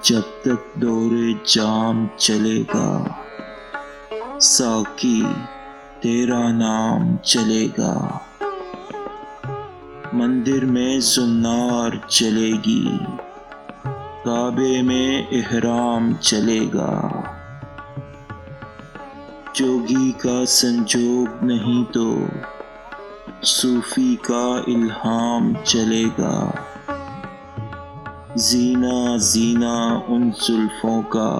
जब तक दौरे जाम चलेगा, साकी तेरा नाम चलेगा। मंदिर में जुन्नार चलेगी, काबे में इहराम चलेगा। जोगी का संजोग नहीं तो सूफी का इल्हाम चलेगा। जीना जीना उन जुल्फों का,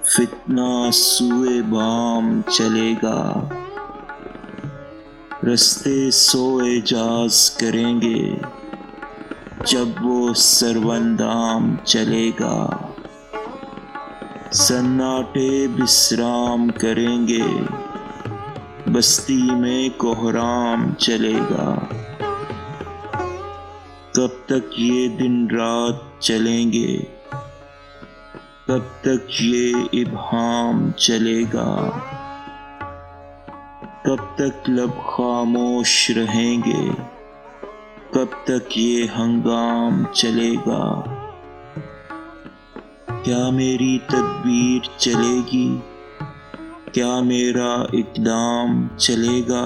फितना सुए बाम चलेगा। रस्ते सोए जाज करेंगे, जब वो सरवंदाम चलेगा। सन्नाटे विश्राम करेंगे, बस्ती में कोहराम चलेगा। कब तक ये दिन रात चलेंगे, कब तक ये इब्हाम चलेगा। कब तक लब खामोश रहेंगे, कब तक ये हंगाम चलेगा। क्या मेरी तदबीर चलेगी, क्या मेरा इक़दाम चलेगा।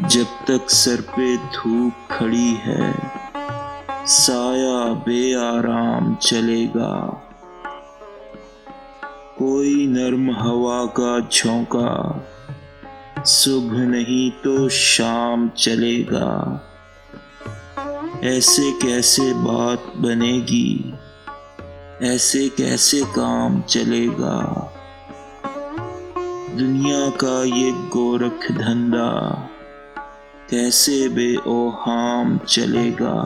जब तक सर पे धूप खड़ी है, साया बेआराम चलेगा। कोई नर्म हवा का झोंका, सुबह नहीं तो शाम चलेगा। ऐसे कैसे बात बनेगी, ऐसे कैसे काम चलेगा। दुनिया का ये गोरख धंधा कैसे बेओहाम चलेगा।